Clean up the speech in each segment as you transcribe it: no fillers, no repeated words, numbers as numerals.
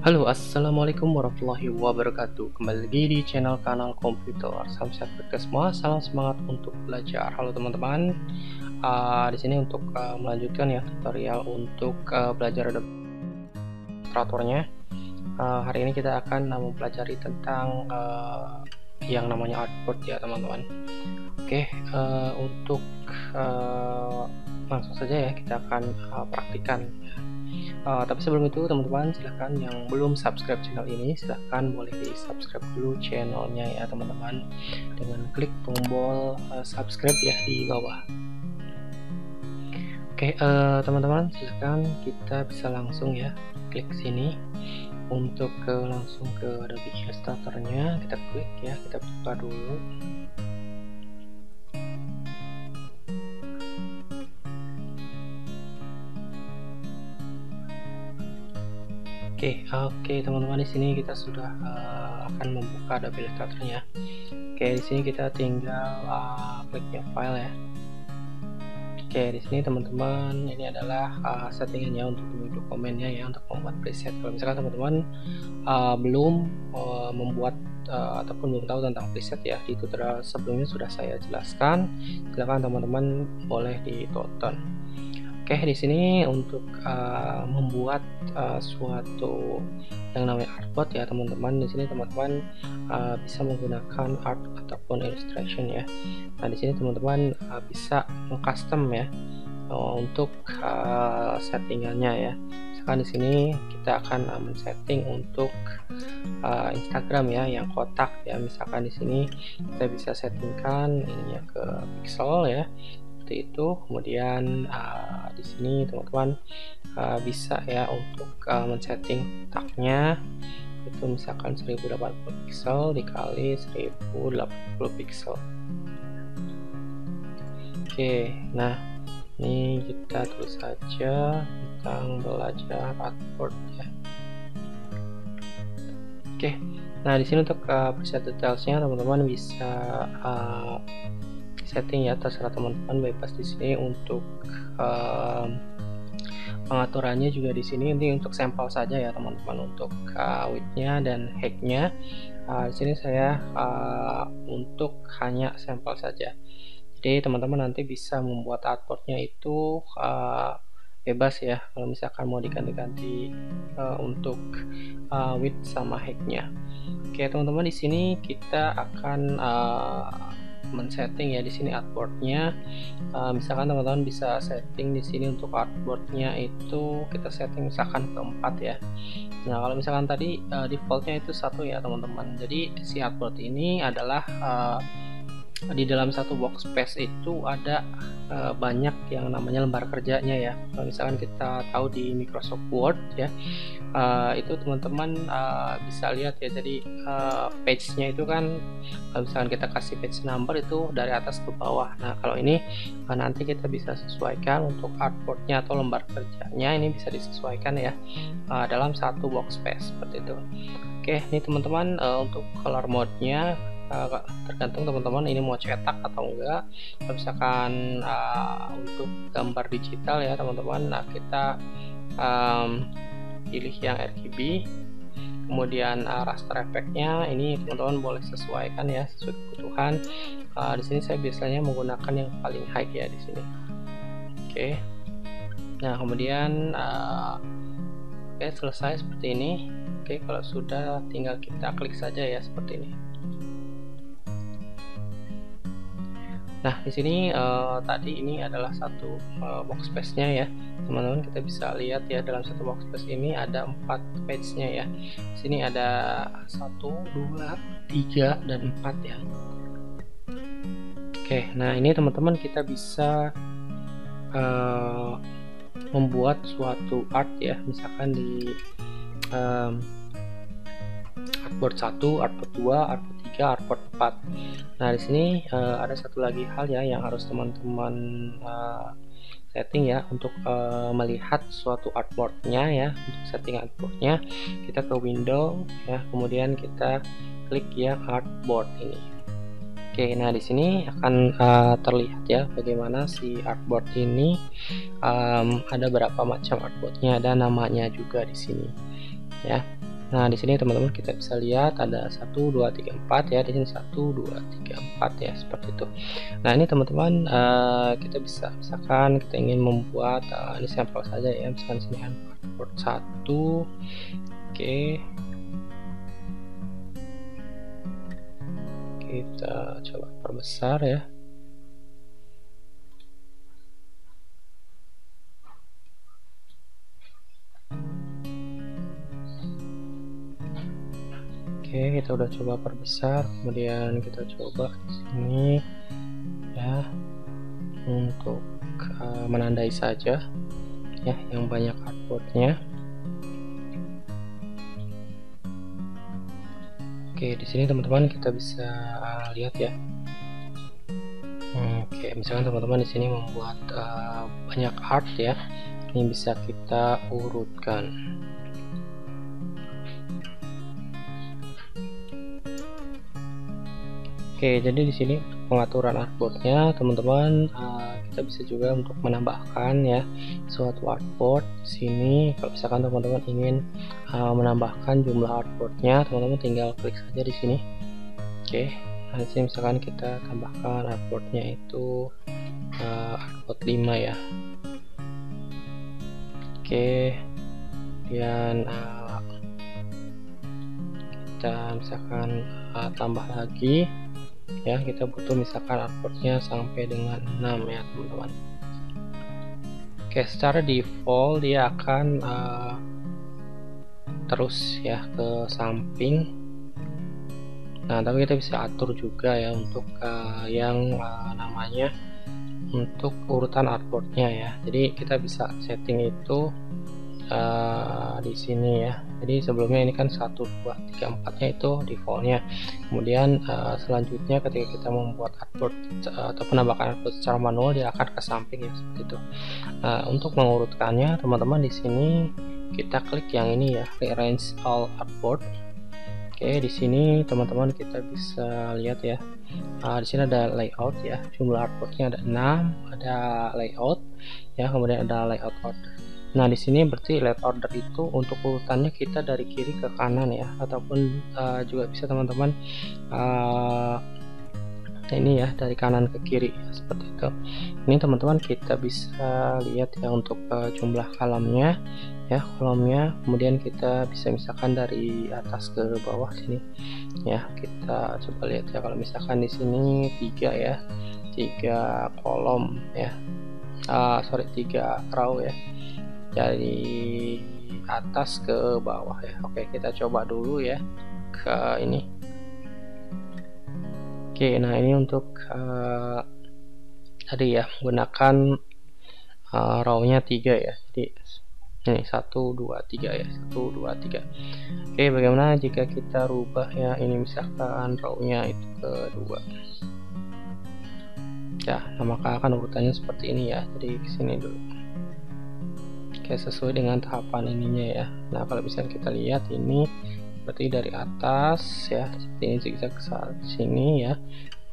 Halo, assalamualaikum warahmatullahi wabarakatuh. Kembali lagi di kanal komputer. Salam sehat buat kita semua. Salam semangat untuk belajar. Halo teman-teman. Di sini untuk melanjutkan ya tutorial untuk belajar Illustrator-nya. Hari ini kita akan mempelajari tentang yang namanya artboard ya teman-teman. Oke, untuk langsung saja ya kita akan praktikan. Tapi sebelum itu teman-teman, silahkan yang belum subscribe channel ini silahkan boleh di subscribe dulu channelnya ya teman-teman, dengan klik tombol subscribe ya di bawah. Oke, teman-teman, silahkan kita bisa langsung ya klik sini untuk langsung ke Adobe Illustrator-nya. Kita klik ya, kita buka dulu. Oke teman-teman, di sini kita sudah akan membuka Adobe Illustrator-nya. Oke, di sini kita tinggal klik new file ya. Oke, di sini teman-teman, ini adalah settingannya untuk dokumennya ya, untuk membuat preset. Kalau misalkan teman-teman belum membuat ataupun belum tahu tentang preset ya, di tutorial sebelumnya sudah saya jelaskan. Silakan teman-teman boleh ditonton. Oke, di sini untuk membuat suatu yang namanya artboard ya teman-teman. Di sini teman-teman bisa menggunakan art ataupun illustration ya. Nah, di sini teman-teman bisa mengcustom ya untuk settingannya ya. Misalkan di sini kita akan men-setting untuk Instagram ya, yang kotak ya. Misalkan di sini kita bisa settingkan ininya ke pixel ya, itu. Kemudian di sini teman-teman bisa ya untuk men-setting kotaknya itu misalkan 1080 pixel dikali 1080 pixel. Oke, nah ini kita tulis saja tentang belajar artboard ya. Oke, nah di sini untuk preset detailsnya teman-teman bisa setting ya, terserah teman-teman, bebas di sini. Untuk pengaturannya juga di sini, ini untuk sampel saja ya teman-teman, untuk width-nya dan height-nya. Di sini saya untuk hanya sampel saja. Jadi teman-teman nanti bisa membuat artboard-nya itu bebas ya, kalau misalkan mau diganti-ganti untuk width sama height-nya. Oke teman-teman, di sini kita akan men-setting ya di sini artboard-nya. Misalkan teman-teman bisa setting di sini untuk artboard-nya itu kita setting misalkan ke 4 ya. Nah, kalau misalkan tadi default-nya itu 1 ya teman-teman. Jadi si artboard ini adalah di dalam satu workspace itu ada banyak yang namanya lembar kerjanya ya. Kalau misalkan kita tahu di Microsoft Word ya, itu teman-teman bisa lihat ya. Jadi page-nya itu kan kalau misalkan kita kasih page number itu dari atas ke bawah. Nah, kalau ini nanti kita bisa sesuaikan untuk artboard-nya atau lembar kerjanya, ini bisa disesuaikan ya dalam satu workspace seperti itu. Oke, ini teman-teman untuk color mode-nya tergantung teman-teman ini mau cetak atau enggak. Kalau misalkan untuk gambar digital ya teman-teman, nah kita pilih yang RGB. Kemudian raster efeknya ini teman-teman boleh sesuaikan ya sesuai kebutuhan. Di sini saya biasanya menggunakan yang paling high ya di sini. Oke. Nah, kemudian oke, selesai seperti ini. Oke, kalau sudah tinggal kita klik saja ya seperti ini. Nah, di sini tadi ini adalah satu workspace-nya ya teman-teman. Kita bisa lihat ya dalam satu workspace ini ada 4 page-nya ya. Di sini ada 1, 2, 3, dan 4 ya. Oke, nah ini teman-teman kita bisa membuat suatu art ya, misalkan di artboard 1, artboard 2, artboard 3, artboard 4. Nah, di sini ada satu lagi hal ya yang harus teman-teman setting ya untuk melihat suatu artboard-nya ya. Untuk setting artboard-nya, kita ke window ya, kemudian kita klik yang artboard ini. Oke, nah di sini akan terlihat ya bagaimana si artboard ini ada berapa macam artboard-nya, ada namanya juga di sini ya. Nah, di sini teman-teman kita bisa lihat ada 1 2 3 4 ya. Di sini 1 2 3 4 ya, seperti itu. Nah, ini teman-teman kita bisa misalkan kita ingin membuat ini sampel saja ya. Misalkan sini artboard 1. Oke. Kita coba perbesar ya. Oke, kita udah coba perbesar, kemudian kita coba di sini ya untuk menandai saja ya yang banyak artboardnya. Oke, di sini teman-teman kita bisa lihat ya. Oke, misalkan teman-teman di sini membuat banyak art ya, ini bisa kita urutkan. Oke, jadi di sini pengaturan artboardnya teman-teman kita bisa juga untuk menambahkan ya suatu artboard. Di sini kalau misalkan teman-teman ingin menambahkan jumlah artboardnya, teman-teman tinggal klik saja di sini. Oke, nah di sini misalkan kita tambahkan artboardnya itu artboard 5 ya. Oke, kemudian kita misalkan tambah lagi ya, kita butuh misalkan artboardnya sampai dengan 6 ya teman-teman. Oke, secara default dia akan terus ya ke samping. Nah, tapi kita bisa atur juga ya untuk yang namanya untuk urutan artboardnya ya. Jadi kita bisa setting itu di sini ya. Jadi sebelumnya ini kan 1 2 3 4 nya itu defaultnya. Kemudian selanjutnya ketika kita membuat artboard atau penambahkan artboard secara manual, dia akan ke samping ya, seperti itu. Untuk mengurutkannya teman-teman di sini kita klik yang ini ya, rearrange all artboard. Oke, di sini teman-teman kita bisa lihat ya. Di sini ada layout ya, jumlah artboardnya ada 6, ada layout ya, kemudian ada layout order. Nah, di sini berarti layout order itu untuk urutannya kita dari kiri ke kanan ya, ataupun juga bisa teman-teman ini ya dari kanan ke kiri ya, seperti itu. Ini teman-teman kita bisa lihat ya untuk jumlah kolomnya ya, kemudian kita bisa misalkan dari atas ke bawah sini ya. Kita coba lihat ya, kalau misalkan di sini 3 ya, 3 kolom ya, 3 row ya, dari atas ke bawah ya. Oke, kita coba dulu ya ke ini. Oke, nah ini untuk tadi ya menggunakan row-nya 3 ya. Jadi ini 1 2 3 ya, 1 2 3. Oke, bagaimana jika kita rubah ya, ini misalkan row-nya itu ke 2 ya. Nah, maka akan urutannya seperti ini ya. Jadi kesini dulu. Oke, sesuai dengan tahapan ininya ya. Nah, kalau bisa kita lihat ini berarti dari atas ya, seperti ini zigzag ke sini ya,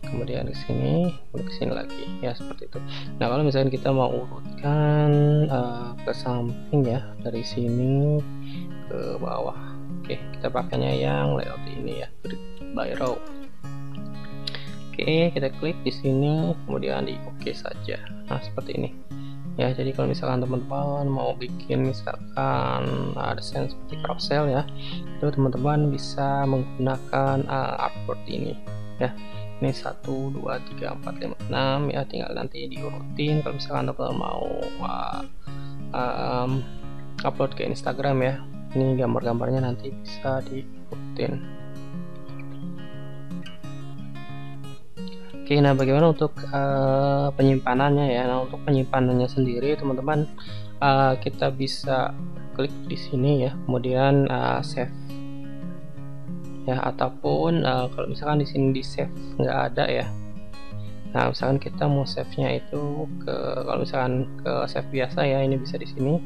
kemudian ke sini, kemudian ke sini lagi ya, seperti itu. Nah, kalau misalkan kita mau urutkan ke samping ya, dari sini ke bawah. Oke, kita pakainya yang layout ini ya, grid by row. Oke, kita klik di sini, kemudian di oke saja. Nah, seperti ini ya. Jadi kalau misalkan teman-teman mau bikin misalkan desain seperti carousel ya, itu teman-teman bisa menggunakan artboard ini ya. Ini 1 2 3 4 5 6 ya, tinggal nanti diurutin. Kalau misalkan teman-teman mau upload ke Instagram ya, ini gambar-gambarnya nanti bisa diurutin. Oke, nah bagaimana untuk penyimpanannya ya? Nah, untuk penyimpanannya sendiri teman-teman kita bisa klik di sini ya, kemudian save ya, ataupun kalau misalkan di sini di save nggak ada ya. Nah, misalkan kita mau save-nya itu ke, kalau misalkan ke save biasa ya, ini bisa di sini.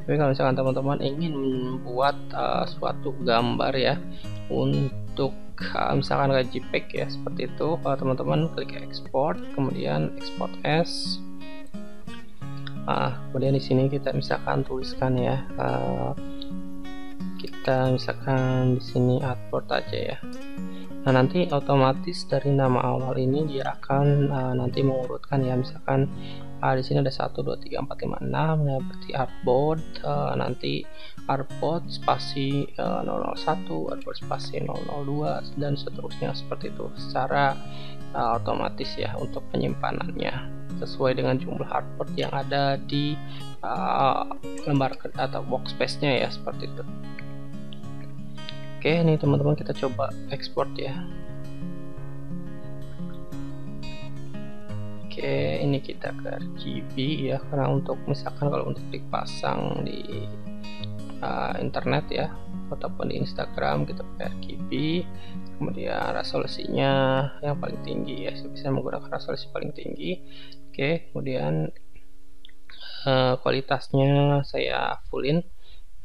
Tapi kalau misalkan teman-teman ingin membuat suatu gambar ya untuk misalkan kayak JPEG ya, seperti itu, teman-teman klik export, kemudian export as. Kemudian di sini kita misalkan tuliskan ya, kita kita misalkan di sini artboard aja ya. Nah, nanti otomatis dari nama awal ini dia akan nanti mengurutkan ya, misalkan di sini ada 1 2 3 4 5 6 ya, berarti artboard, nanti artboard spasi 001, artboard spasi 002 dan seterusnya, seperti itu secara otomatis ya untuk penyimpanannya sesuai dengan jumlah artboard yang ada di lembar atau workspace-nya ya, seperti itu. Oke, ini teman-teman kita coba export ya. Oke, ini kita ke RGB ya, karena untuk misalkan kalau untuk dipasang di internet ya ataupun di Instagram kita pakai RGB. Kemudian resolusinya yang paling tinggi ya, saya bisa menggunakan resolusi paling tinggi. Oke, kemudian kualitasnya saya fullin.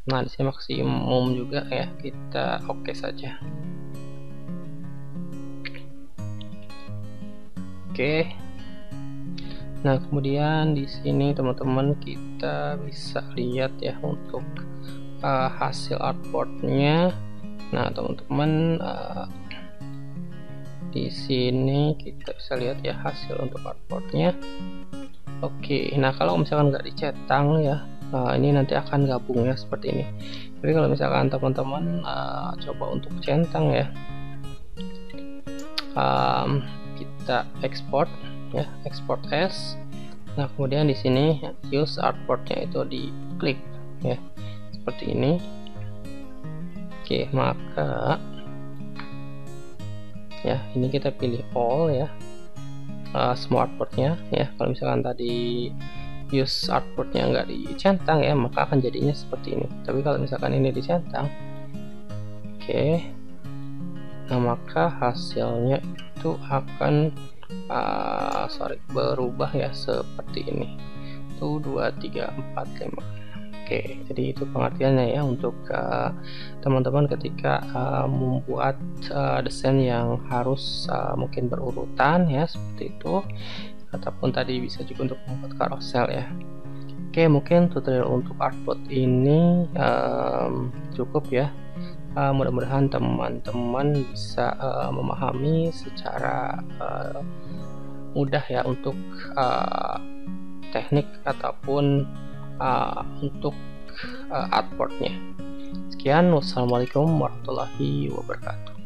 Nah, di sini maksimum juga ya, kita oke saja. Oke. Nah, kemudian di sini teman-teman kita bisa lihat ya untuk hasil artboardnya. Nah, teman-teman di sini kita bisa lihat ya hasil untuk artboardnya. Oke, nah kalau misalkan nggak dicetang ya, ini nanti akan gabung ya seperti ini. Tapi kalau misalkan teman-teman coba untuk centang ya, kita export ya, export as. Nah, kemudian di sini use artboardnya itu diklik ya seperti ini. Oke, maka ya ini kita pilih all ya, semua artboardnya ya. Kalau misalkan tadi use artboardnya nggak dicentang ya, maka akan jadinya seperti ini. Tapi kalau misalkan ini dicentang, oke, nah maka hasilnya itu akan berubah ya seperti ini. Itu 2 3 4 5. Oke, jadi itu pengertiannya ya untuk teman-teman ketika membuat desain yang harus mungkin berurutan ya, seperti itu. Ataupun tadi bisa juga untuk membuat carousel ya. Oke, mungkin tutorial untuk artboard ini cukup ya. Mudah-mudahan teman-teman bisa memahami secara mudah ya untuk teknik ataupun untuk artboardnya. Sekian, wassalamualaikum warahmatullahi wabarakatuh.